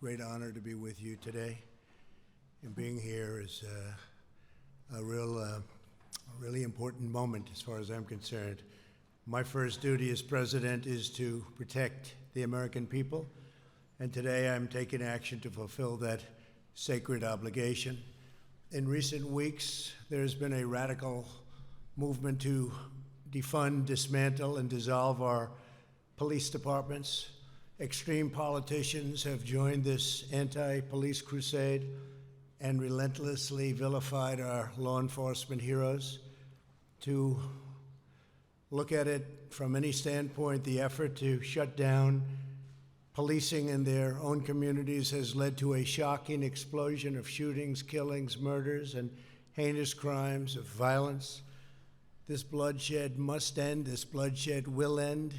great honor to be with you today. And being here is a really important moment as far as I'm concerned. My first duty as president is to protect the American people, and today I'm taking action to fulfill that sacred obligation. In recent weeks, there's been a radical movement to defund, dismantle, and dissolve our police departments. Extreme politicians have joined this anti-police crusade and relentlessly vilified our law enforcement heroes. To look at it from any standpoint, the effort to shut down policing in their own communities has led to a shocking explosion of shootings, killings, murders, and heinous crimes of violence. This bloodshed must end. This bloodshed will end.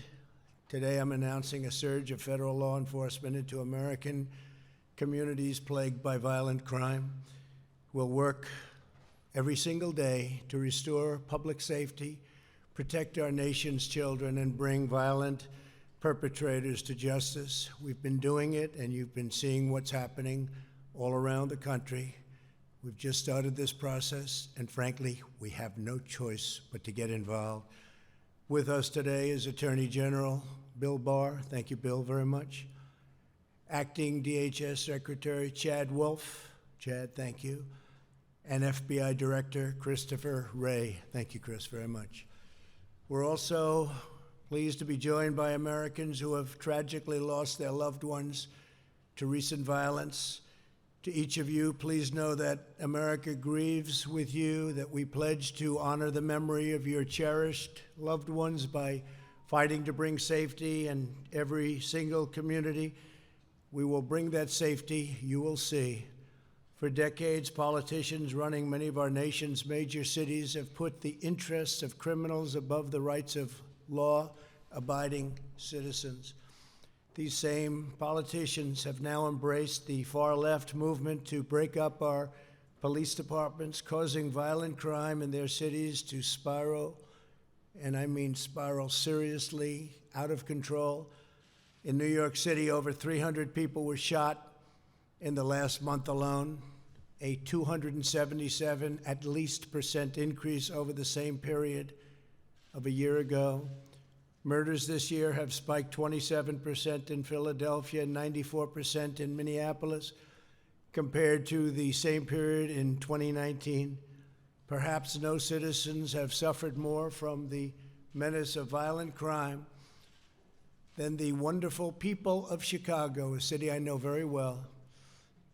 Today I'm announcing a surge of federal law enforcement into American communities plagued by violent crime. We'll work every single day to restore public safety, protect our nation's children, and bring violent perpetrators to justice. We've been doing it, and you've been seeing what's happening all around the country. We've just started this process, and frankly, we have no choice but to get involved. With us today is Attorney General Bill Barr. Thank you, Bill, very much. Acting DHS Secretary Chad Wolf. Chad, thank you. And FBI Director Christopher Wray. Thank you, Chris, very much. We're also pleased to be joined by Americans who have tragically lost their loved ones to recent violence. To each of you, please know that America grieves with you, that we pledge to honor the memory of your cherished loved ones by fighting to bring safety in every single community. We will bring that safety, you will see. For decades, politicians running many of our nation's major cities have put the interests of criminals above the rights of law-abiding citizens. These same politicians have now embraced the far-left movement to break up our police departments, causing violent crime in their cities to spiral, and I mean spiral seriously, out of control. In New York City, over 300 people were shot in the last month alone, a 277 at least % increase over the same period of a year ago. Murders this year have spiked 27% in Philadelphia and 94% in Minneapolis compared to the same period in 2019. Perhaps no citizens have suffered more from the menace of violent crime than the wonderful people of Chicago, a city I know very well.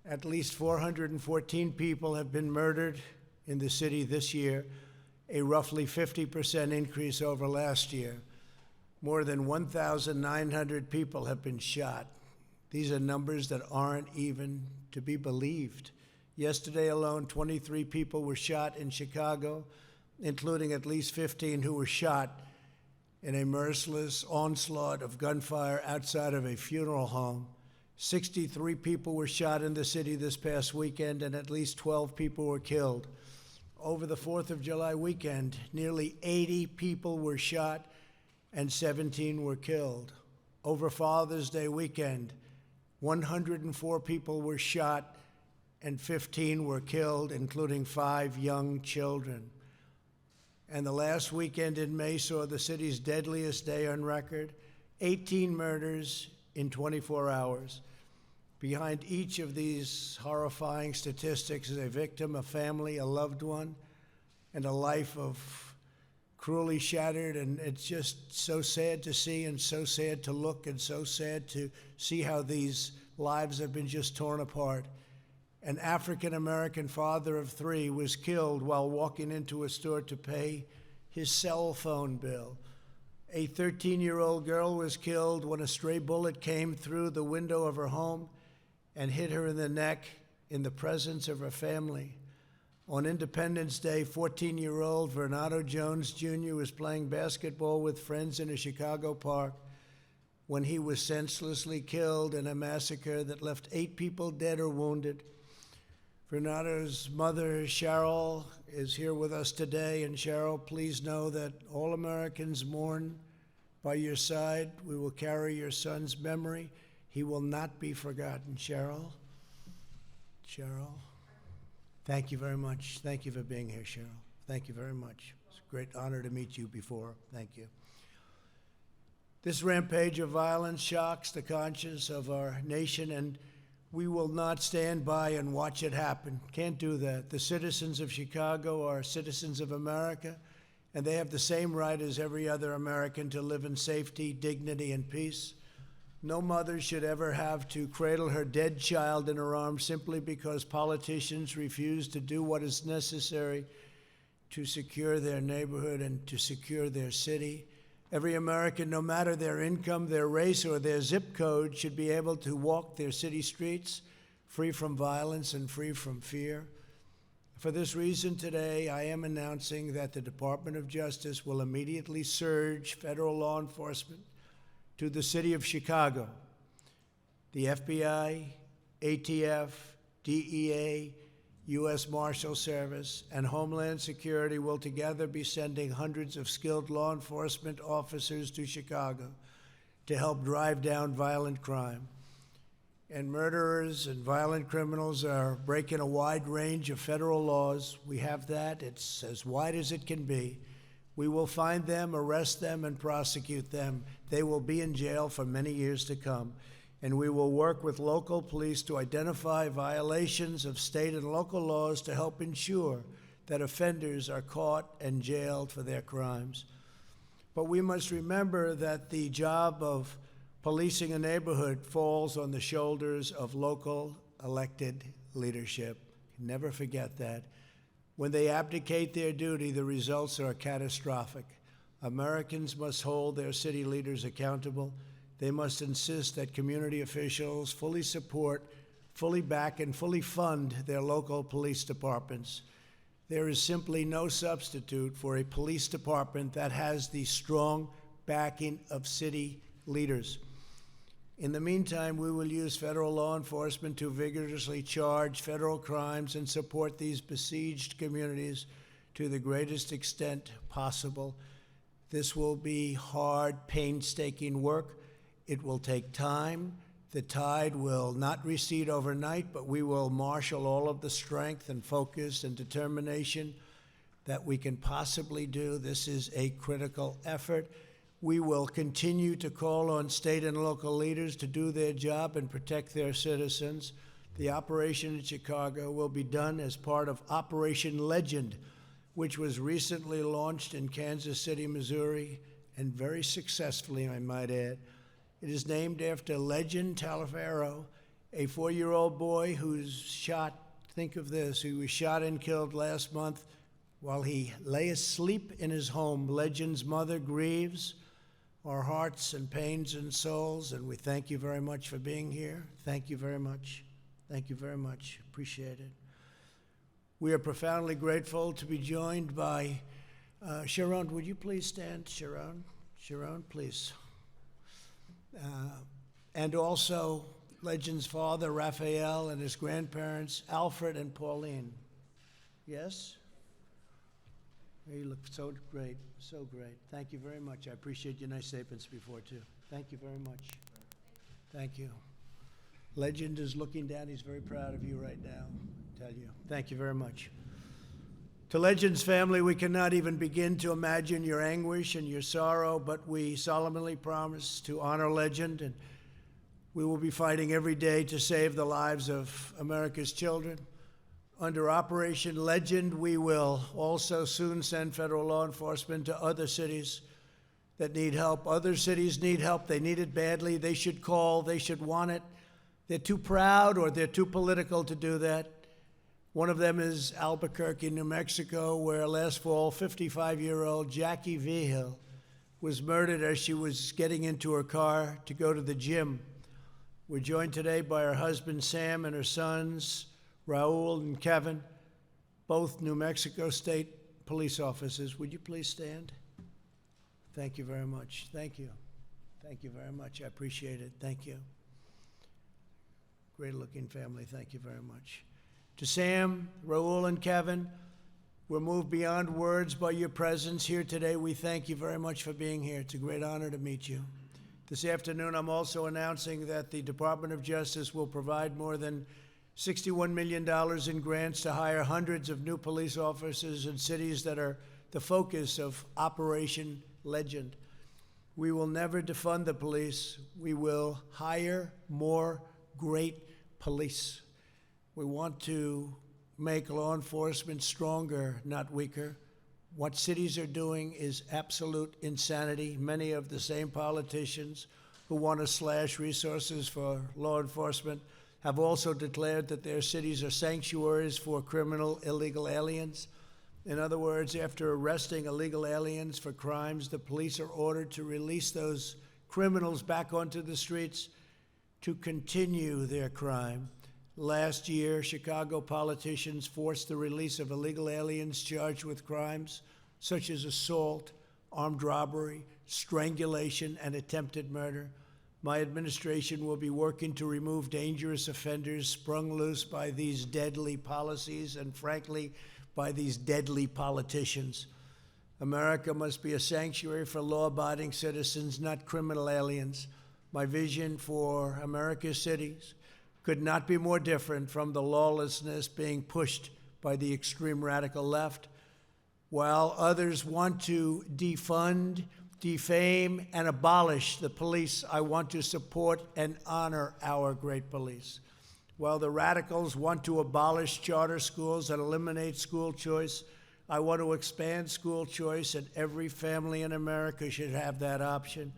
At least 414 people have been murdered in the city this year, a roughly 50% increase over last year. More than 1,900 people have been shot. These are numbers that aren't even to be believed. Yesterday alone, 23 people were shot in Chicago, including at least 15 who were shot in a merciless onslaught of gunfire outside of a funeral home. 63 people were shot in the city this past weekend, and at least 12 people were killed. Over the 4th of July weekend, nearly 80 people were shot and 17 were killed. Over Father's Day weekend, 104 people were shot and 15 were killed, including 5 young children. And the last weekend in May saw the city's deadliest day on record, 18 murders in 24 hours. Behind each of these horrifying statistics is a victim, a family, a loved one, and a life of cruelly shattered, and it's just so sad to see and so sad to look and so sad to see how these lives have been just torn apart. An African-American father of 3 was killed while walking into a store to pay his cell phone bill. A 13-year-old girl was killed when a stray bullet came through the window of her home and hit her in the neck in the presence of her family. On Independence Day, 14-year-old Vernado Jones Jr. was playing basketball with friends in a Chicago park when he was senselessly killed in a massacre that left 8 people dead or wounded. Vernado's mother, Cheryl, is here with us today, and Cheryl, please know that all Americans mourn by your side. We will carry your son's memory. He will not be forgotten. Cheryl? Cheryl? Thank you very much. Thank you for being here, Cheryl. Thank you very much. It's a great honor to meet you before. Thank you. This rampage of violence shocks the conscience of our nation, and we will not stand by and watch it happen. Can't do that. The citizens of Chicago are citizens of America, and they have the same right as every other American to live in safety, dignity, and peace. No mother should ever have to cradle her dead child in her arms simply because politicians refuse to do what is necessary to secure their neighborhood and to secure their city. Every American, no matter their income, their race, or their zip code, should be able to walk their city streets free from violence and free from fear. For this reason, today, I am announcing that the Department of Justice will immediately surge federal law enforcement to the city of Chicago. The FBI, ATF, DEA, U.S. Marshal Service, and Homeland Security will together be sending hundreds of skilled law enforcement officers to Chicago to help drive down violent crime. And murderers and violent criminals are breaking a wide range of federal laws. We have that. It's as wide as it can be. We will find them, arrest them, and prosecute them. They will be in jail for many years to come. And we will work with local police to identify violations of state and local laws to help ensure that offenders are caught and jailed for their crimes. But we must remember that the job of policing a neighborhood falls on the shoulders of local elected leadership. Never forget that. When they abdicate their duty, the results are catastrophic. Americans must hold their city leaders accountable. They must insist that community officials fully support, fully back, and fully fund their local police departments. There is simply no substitute for a police department that has the strong backing of city leaders. In the meantime, we will use federal law enforcement to vigorously charge federal crimes and support these besieged communities to the greatest extent possible. This will be hard, painstaking work. It will take time. The tide will not recede overnight, but we will marshal all of the strength and focus and determination that we can possibly do. This is a critical effort. We will continue to call on state and local leaders to do their job and protect their citizens. The operation in Chicago will be done as part of Operation Legend, which was recently launched in Kansas City, Missouri, and very successfully, I might add. It is named after Legend Talifero, a 4-year-old boy who's shot, think of this, he was shot and killed last month while he lay asleep in his home. Legend's mother grieves our hearts and pains and souls, and we thank you very much for being here. Thank you very much. Thank you very much. Appreciate it. We are profoundly grateful to be joined by Sharon. Would you please stand, Sharon? Sharon, please. And also Legend's father, Raphael, and his grandparents, Alfred and Pauline. Yes? You look so great, so great. Thank you very much. I appreciate your nice statements before, too. Thank you very much. Thank you. Legend is looking down. He's very proud of you right now, I tell you. Thank you very much. To Legend's family, we cannot even begin to imagine your anguish and your sorrow, but we solemnly promise to honor Legend, and we will be fighting every day to save the lives of America's children. Under Operation Legend, we will also soon send federal law enforcement to other cities that need help. Other cities need help. They need it badly. They should call. They should want it. They're too proud or they're too political to do that. One of them is Albuquerque, New Mexico, where last fall, 55-year-old Jackie Vigil was murdered as she was getting into her car to go to the gym. We're joined today by her husband, Sam, and her sons, Raul and Kevin, both New Mexico State police officers. Would you please stand? Thank you very much. Thank you. Thank you very much. I appreciate it. Thank you. Great-looking family. Thank you very much. To Sam, Raul, and Kevin, we're moved beyond words by your presence here today. We thank you very much for being here. It's a great honor to meet you. This afternoon, I'm also announcing that the Department of Justice will provide more than $61 million in grants to hire hundreds of new police officers in cities that are the focus of Operation Legend. We will never defund the police. We will hire more great police. We want to make law enforcement stronger, not weaker. What cities are doing is absolute insanity. Many of the same politicians who want to slash resources for law enforcement have also declared that their cities are sanctuaries for criminal illegal aliens. In other words, after arresting illegal aliens for crimes, the police are ordered to release those criminals back onto the streets to continue their crime. Last year, Chicago politicians forced the release of illegal aliens charged with crimes such as assault, armed robbery, strangulation, and attempted murder. My administration will be working to remove dangerous offenders sprung loose by these deadly policies and, frankly, by these deadly politicians. America must be a sanctuary for law-abiding citizens, not criminal aliens. My vision for America's cities could not be more different from the lawlessness being pushed by the extreme radical left. While others want to defund, defame, and abolish the police, I want to support and honor our great police. While the radicals want to abolish charter schools and eliminate school choice, I want to expand school choice, and every family in America should have that option.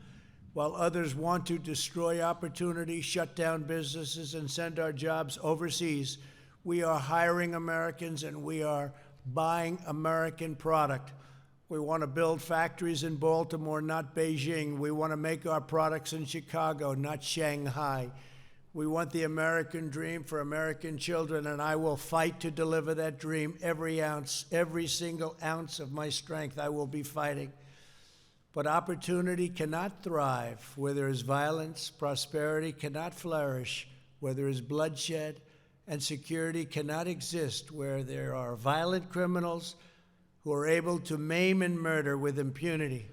While others want to destroy opportunity, shut down businesses, and send our jobs overseas, we are hiring Americans and we are buying American product. We want to build factories in Baltimore, not Beijing. We want to make our products in Chicago, not Shanghai. We want the American dream for American children, and I will fight to deliver that dream every ounce, every single ounce of my strength. I will be fighting. But opportunity cannot thrive where there is violence, prosperity cannot flourish where there is bloodshed, and security cannot exist where there are violent criminals who are able to maim and murder with impunity.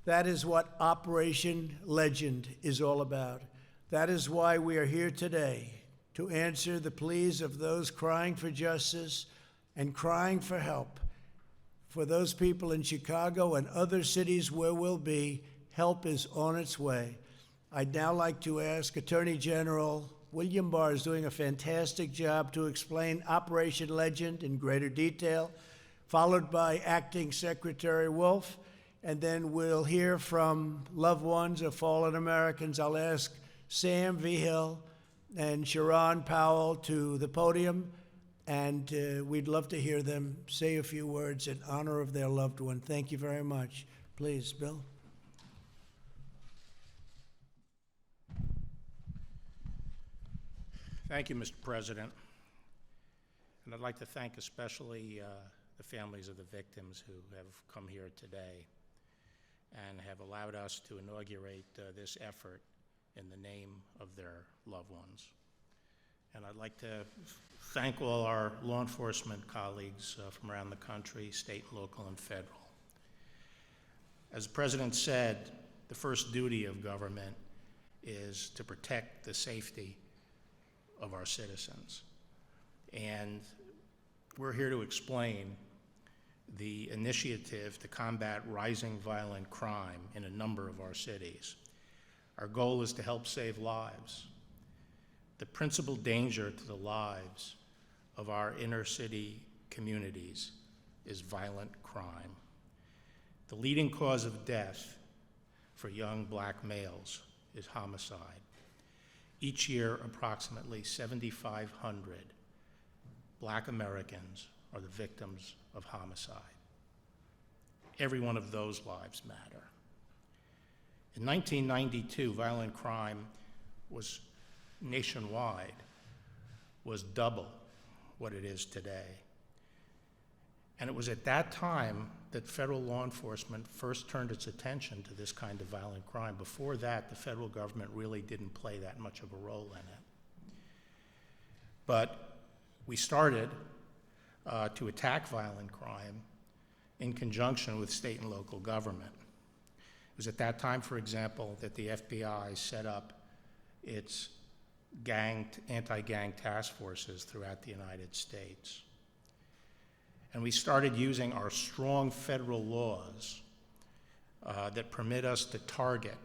That is what Operation Legend is all about. That is why we are here today, to answer the pleas of those crying for justice and crying for help. For those people in Chicago and other cities where we'll be, help is on its way. I'd now like to ask Attorney General William Barr, is doing a fantastic job, to explain Operation Legend in greater detail, followed by Acting Secretary Wolf, and then we'll hear from loved ones of fallen Americans. I'll ask Sam Vigil and Sharon Powell to the podium, and we'd love to hear them say a few words in honor of their loved one. Thank you very much. Please, Bill. Thank you, Mr. President. And I'd like to thank especially the families of the victims who have come here today and have allowed us to inaugurate this effort in the name of their loved ones. And I'd like to thank all our law enforcement colleagues from around the country, state, local, and federal. As the President said, the first duty of government is to protect the safety of our citizens. And we're here to explain the initiative to combat rising violent crime in a number of our cities. Our goal is to help save lives. The principal danger to the lives of our inner city communities is violent crime. The leading cause of death for young black males is homicide. Each year, approximately 7,500 black Americans are the victims of homicide. Every one of those lives matter. In 1992, violent crime was nationwide was double what it is today. And it was at that time that federal law enforcement first turned its attention to this kind of violent crime. Before that, the federal government really didn't play that much of a role in it. But we started to attack violent crime in conjunction with state and local government. It was at that time, for example, that the FBI set up its anti-gang task forces throughout the United States. And we started using our strong federal laws that permit us to target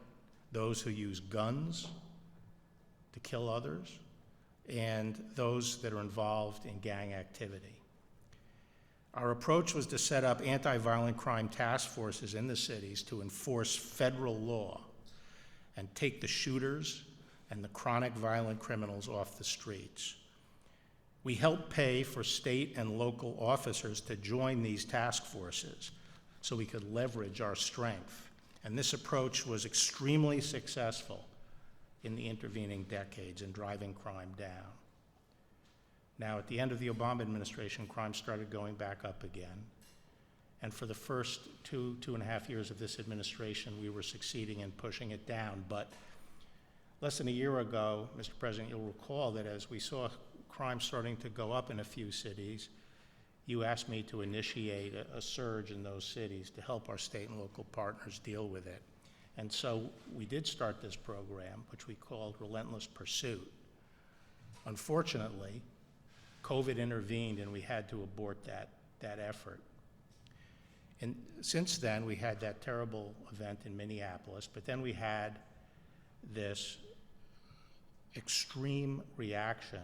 those who use guns to kill others and those that are involved in gang activity. Our approach was to set up anti-violent crime task forces in the cities to enforce federal law and take the shooters and the chronic violent criminals off the streets. We helped pay for state and local officers to join these task forces so we could leverage our strength. And this approach was extremely successful in the intervening decades in driving crime down. Now, at the end of the Obama administration, crime started going back up again. And for the first two and a half years of this administration, we were succeeding in pushing it down. But less than a year ago, Mr. President, you'll recall that as we saw crime starting to go up in a few cities, you asked me to initiate a surge in those cities to help our state and local partners deal with it. And so we did start this program, which we called Relentless Pursuit. Unfortunately, COVID intervened and we had to abort that effort. And since then, we had that terrible event in Minneapolis, but then we had this extreme reaction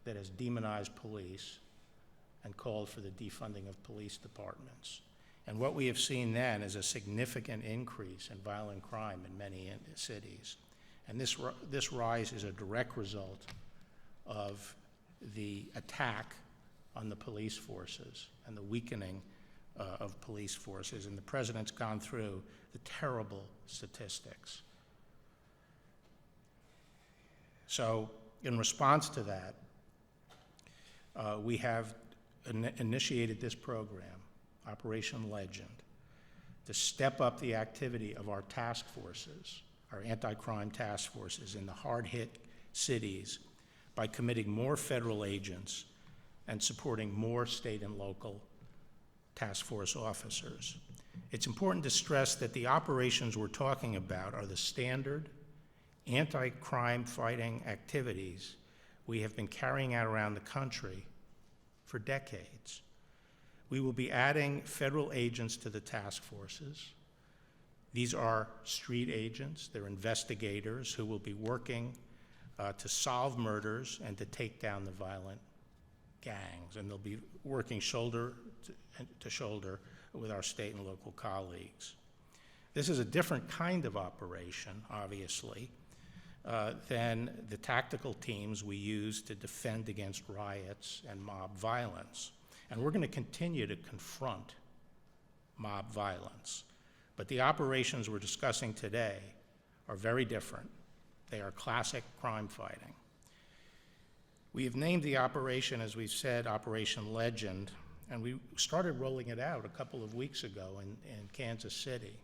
that has demonized police and called for the defunding of police departments. And what we have seen then is a significant increase in violent crime in many cities. And this rise is a direct result of the attack on the police forces and the weakening of police forces. And the president's gone through the terrible statistics. So in response to that, we have initiated this program, Operation Legend, to step up the activity of our task forces, our anti-crime task forces in the hard-hit cities by committing more federal agents and supporting more state and local task force officers. It's important to stress that the operations we're talking about are the standard anti-crime fighting activities we have been carrying out around the country for decades. We will be adding federal agents to the task forces. These are street agents, they're investigators who will be working to solve murders and to take down the violent gangs, and they'll be working shoulder to shoulder with our state and local colleagues. This is a different kind of operation, obviously, than the tactical teams we use to defend against riots and mob violence. And we're going to continue to confront mob violence. But the operations we're discussing today are very different. They are classic crime fighting. We have named the operation, as we've said, Operation Legend, and we started rolling it out a couple of weeks ago in Kansas City.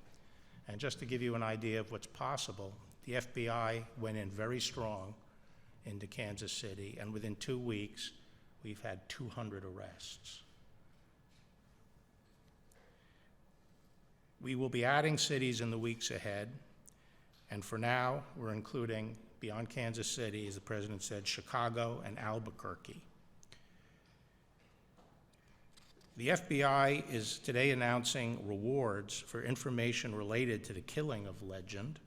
And just to give you an idea of what's possible, the FBI went in very strong into Kansas City, and within 2 weeks, we've had 200 arrests. We will be adding cities in the weeks ahead, and for now, we're including, beyond Kansas City, as the president said, Chicago and Albuquerque. The FBI is today announcing rewards for information related to the killing of Legend,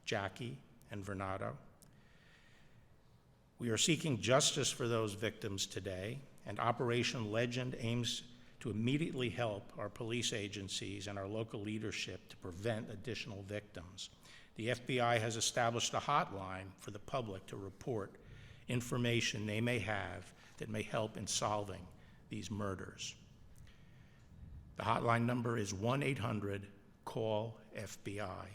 Jackie, and Vernado. We are seeking justice for those victims today, and Operation Legend aims to immediately help our police agencies and our local leadership to prevent additional victims. The FBI has established a hotline for the public to report information they may have that may help in solving these murders. The hotline number is 1-800-CALL-FBI.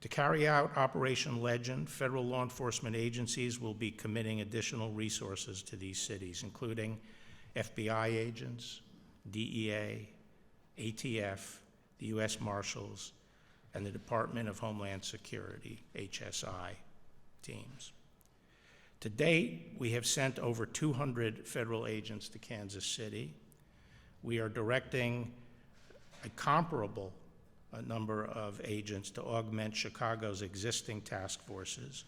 To carry out Operation Legend, federal law enforcement agencies will be committing additional resources to these cities, including FBI agents, DEA, ATF, the U.S. Marshals, and the Department of Homeland Security, HSI, teams. To date, we have sent over 200 federal agents to Kansas City. We are directing a comparable a number of agents to augment Chicago's existing task forces,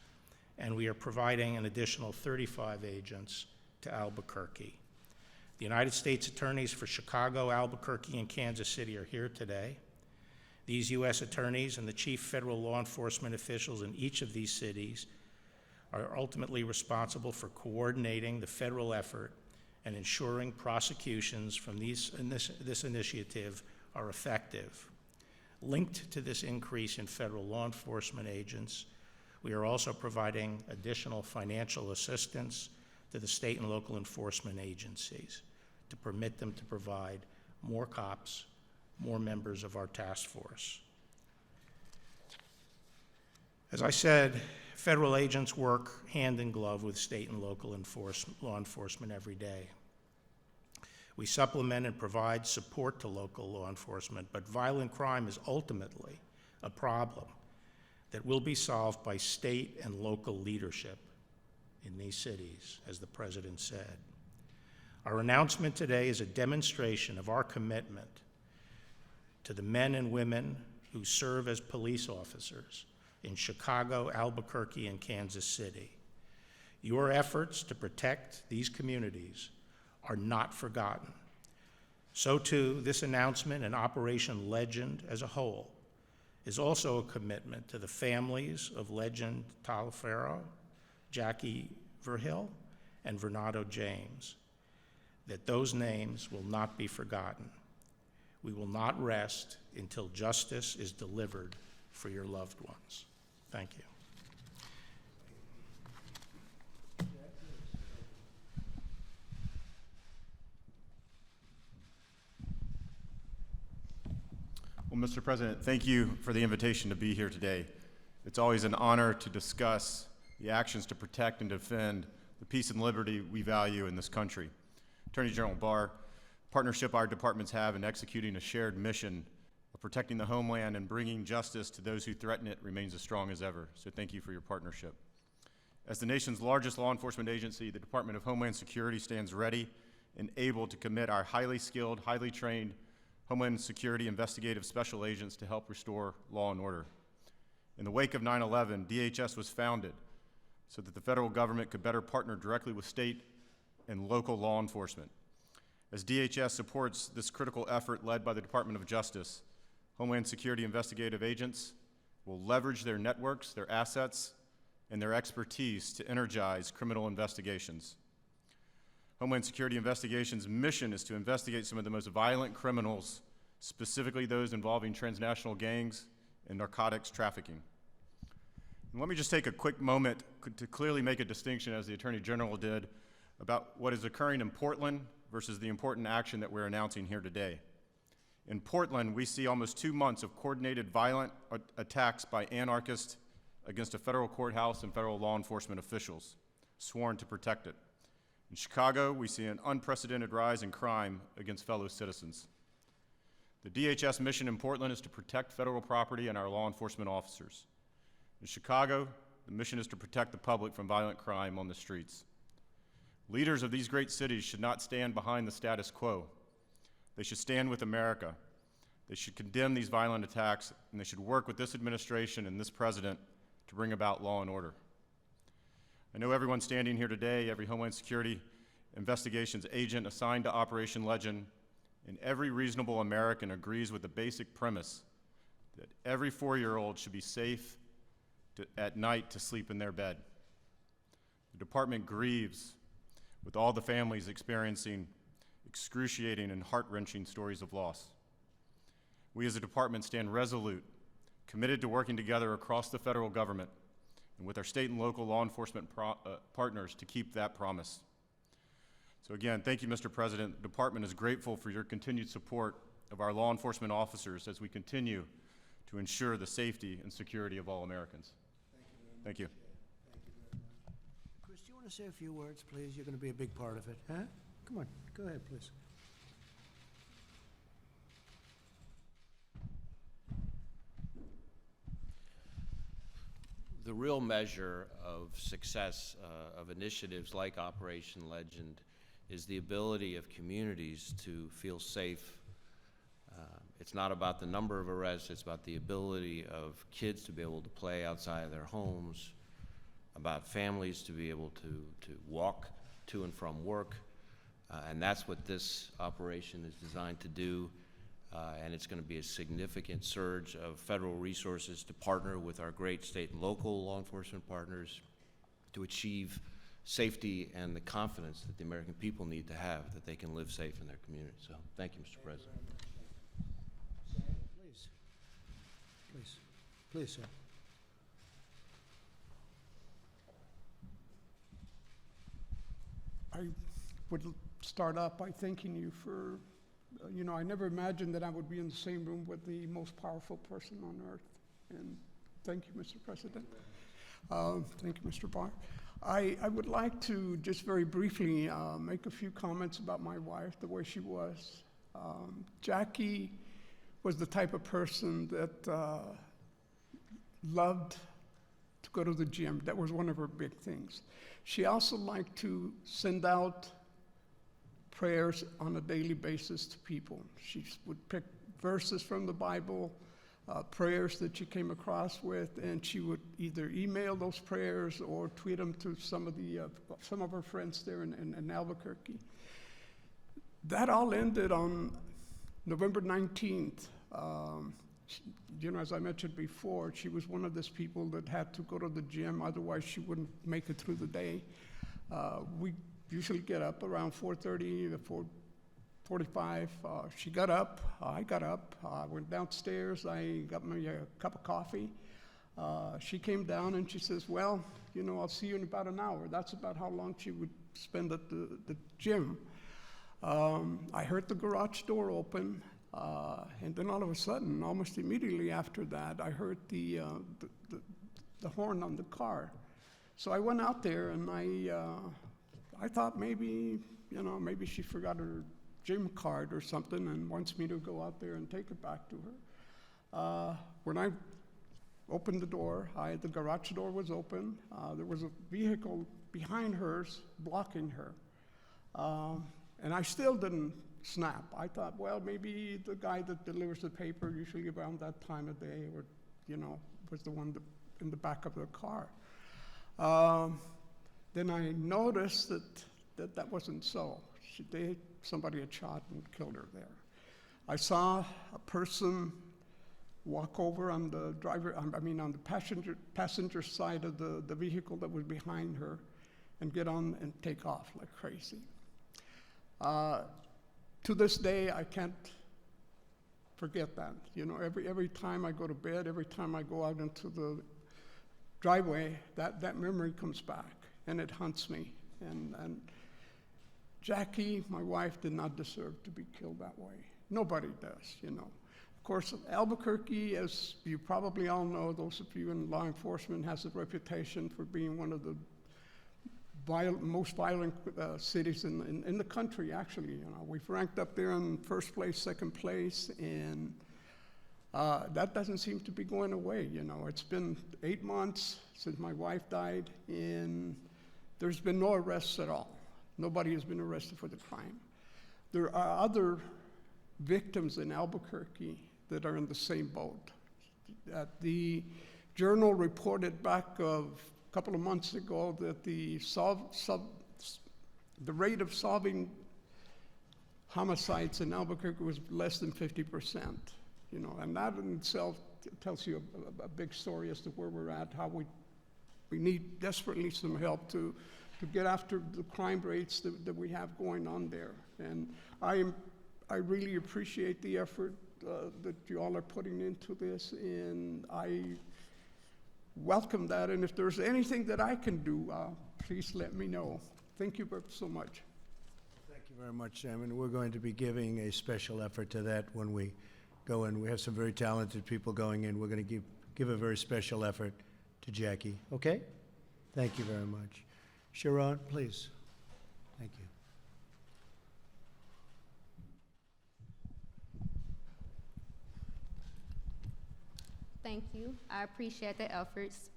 and we are providing an additional 35 agents to Albuquerque. The United States attorneys for Chicago, Albuquerque, and Kansas City are here today. These U.S. attorneys and the chief federal law enforcement officials in each of these cities are ultimately responsible for coordinating the federal effort and ensuring prosecutions from this initiative are effective. Linked to this increase in federal law enforcement agents, we are also providing additional financial assistance to the state and local enforcement agencies to permit them to provide more cops, more members of our task force. As I said, federal agents work hand in glove with state and local law enforcement every day. We supplement and provide support to local law enforcement, but violent crime is ultimately a problem that will be solved by state and local leadership in these cities, as the President said. Our announcement today is a demonstration of our commitment to the men and women who serve as police officers in Chicago, Albuquerque, and Kansas City. Your efforts to protect these communities are not forgotten. So too, this announcement and Operation Legend as a whole is also a commitment to the families of Legend Talferro, Jackie Verhill, and Vernado James, that those names will not be forgotten. We will not rest until justice is delivered for your loved ones. Thank you. Well, Mr. President, thank you for the invitation to be here today. It's always an honor to discuss the actions to protect and defend the peace and liberty we value in this country. Attorney General Barr, partnership our departments have in executing a shared mission of protecting the homeland and bringing justice to those who threaten it remains as strong as ever. So thank you for your partnership. As the nation's largest law enforcement agency, the Department of Homeland Security stands ready and able to commit our highly skilled, highly trained Homeland Security investigative special agents to help restore law and order. In the wake of 9/11, DHS was founded so that the federal government could better partner directly with state and local law enforcement. As DHS supports this critical effort led by the Department of Justice, Homeland Security investigative agents will leverage their networks, their assets, and their expertise to energize criminal investigations. Homeland Security Investigations' mission is to investigate some of the most violent criminals, specifically those involving transnational gangs and narcotics trafficking. And let me just take a quick moment to clearly make a distinction, as the Attorney General did, about what is occurring in Portland versus the important action that we're announcing here today. In Portland, we see almost 2 months of coordinated violent attacks by anarchists against a federal courthouse and federal law enforcement officials sworn to protect it. In Chicago, we see an unprecedented rise in crime against fellow citizens. The DHS mission in Portland is to protect federal property and our law enforcement officers. In Chicago, the mission is to protect the public from violent crime on the streets. Leaders of these great cities should not stand behind the status quo. They should stand with America. They should condemn these violent attacks, and they should work with this administration and this president to bring about law and order. I know everyone standing here today, every Homeland Security investigations agent assigned to Operation Legend, and every reasonable American agrees with the basic premise that every 4-year-old should be safe at night to sleep in their bed. The department grieves with all the families experiencing excruciating and heart-wrenching stories of loss. We as a department stand resolute, committed to working together across the federal government and with our state and local law enforcement partners to keep that promise. So again, thank you, Mr. President. The department is grateful for your continued support of our law enforcement officers as we continue to ensure the safety and security of all Americans. Thank you. Thank you very much. Chris, do you want to say a few words, please? You're going to be a big part of it, huh? Come on, go ahead, please. The real measure of success of initiatives like Operation Legend is the ability of communities to feel safe. It's not about the number of arrests, it's about the ability of kids to be able to play outside of their homes, about families to be able to walk to and from work. And that's what this operation is designed to do. And it's going to be a significant surge of federal resources to partner with our great state and local law enforcement partners to achieve safety and the confidence that the American people need to have that they can live safe in their community. So thank you, Mr. President. Please. Please. Please, sir. I would start off by thanking you for, I never imagined that I would be in the same room with the most powerful person on earth. And thank you, Mr. President. Thank you, Mr. Barr. I would like to just very briefly make a few comments about my wife, the way she was. Jackie was the type of person that loved to go to the gym. That was one of her big things. She also liked to send out prayers on a daily basis to people. She would pick verses from the Bible, prayers that she came across with, and she would either email those prayers or tweet them to some of her friends there in Albuquerque. That all ended on November 19th. As I mentioned before, she was one of those people that had to go to the gym, otherwise she wouldn't make it through the day. We usually get up around 4:30 to 4:45. She got up, I got up, I went downstairs, I got me a cup of coffee. She came down and she says, well, I'll see you in about an hour. That's about how long she would spend at the gym. I heard the garage door open. And then all of a sudden, almost immediately after that, I heard the horn on the car. So I went out there and I thought maybe she forgot her gym card or something and wants me to go out there and take it back to her. When I opened the door, the garage door was open. There was a vehicle behind hers blocking her. And I still didn't snap. I thought, well, maybe the guy that delivers the paper usually around that time of day or, was the one in the back of the car. Then I noticed that wasn't so. Somebody had shot and killed her there. I saw a person walk over on the on the passenger side of the vehicle that was behind her and get on and take off like crazy. To this day, I can't forget that. Every time I go to bed, every time I go out into the driveway, that memory comes back, and it haunts me. And Jackie, my wife, did not deserve to be killed that way. Nobody does, Of course, Albuquerque, as you probably all know, those of you in law enforcement, has a reputation for being one of the most violent cities in the country, actually. We've ranked up there in first place, second place, and that doesn't seem to be going away. It's been 8 months since my wife died, and there's been no arrests at all. Nobody has been arrested for the crime. There are other victims in Albuquerque that are in the same boat. The Journal reported back a couple of months ago that the rate of solving homicides in Albuquerque was less than 50%, and that in itself tells you a big story as to where we're at, how we need desperately some help to get after the crime rates that we have going on there. And I really appreciate the effort that you all are putting into this, and I welcome that, and if there's anything that I can do, please let me know. Thank you so much. Thank you very much, Chairman. We're going to be giving a special effort to that when we go in. We have some very talented people going in. We're going to give a very special effort to Jackie. Okay? Thank you very much. Sharon, please. Thank you. Thank you. I appreciate the efforts.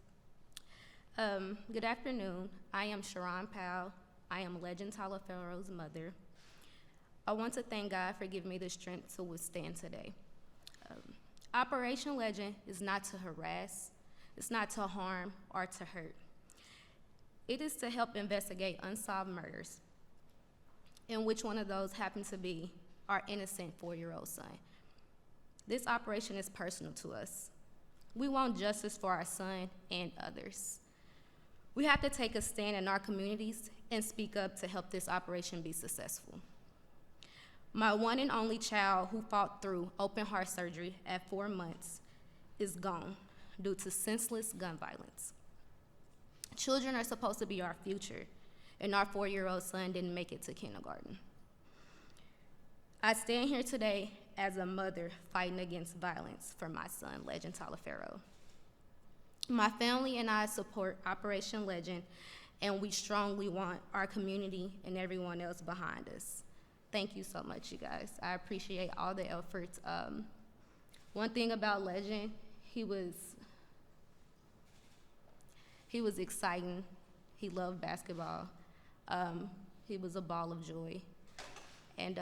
Good afternoon. I am Sharon Powell. I am Legend Talafero's mother. I want to thank God for giving me the strength to withstand today. Operation Legend is not to harass, it's not to harm or to hurt. It is to help investigate unsolved murders, and which one of those happens to be our innocent 4-year-old son. This operation is personal to us. We want justice for our son and others. We have to take a stand in our communities and speak up to help this operation be successful. My one and only child who fought through open heart surgery at 4 months is gone due to senseless gun violence. Children are supposed to be our future, and our 4-year-old son didn't make it to kindergarten. I stand here today as a mother fighting against violence for my son, Legend Taliaferro. My family and I support Operation Legend, and we strongly want our community and everyone else behind us. Thank you so much, you guys. I appreciate all the efforts. One thing about Legend, he was exciting. He loved basketball. He was a ball of joy. And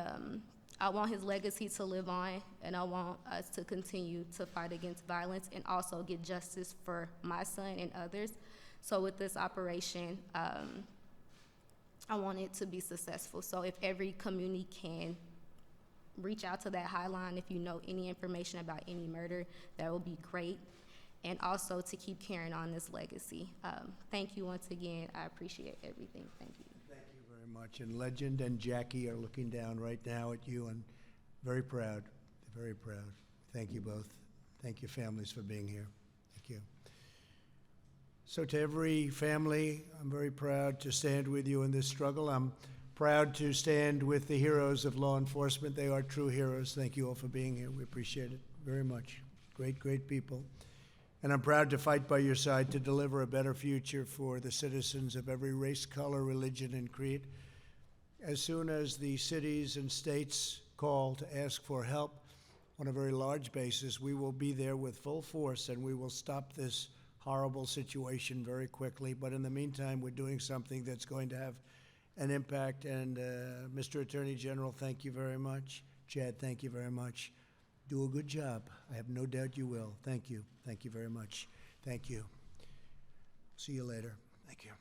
I want his legacy to live on, and I want us to continue to fight against violence and also get justice for my son and others. So with this operation, I want it to be successful. So if every community can reach out to that hotline, if you know any information about any murder, that would be great. And also to keep carrying on this legacy. Thank you once again. I appreciate everything. Thank you. Thank you very much. And Legend and Jackie are looking down right now at you and very proud, very proud. Thank you both. Thank your families for being here. Thank you. So to every family, I'm very proud to stand with you in this struggle. I'm proud to stand with the heroes of law enforcement. They are true heroes. Thank you all for being here. We appreciate it very much. Great, great people. And I'm proud to fight by your side to deliver a better future for the citizens of every race, color, religion, and creed. As soon as the cities and states call to ask for help on a very large basis, we will be there with full force, and we will stop this horrible situation very quickly. But in the meantime, we're doing something that's going to have an impact. And Mr. Attorney General, thank you very much. Chad, thank you very much. Do a good job. I have no doubt you will. Thank you. Thank you very much. Thank you. See you later. Thank you.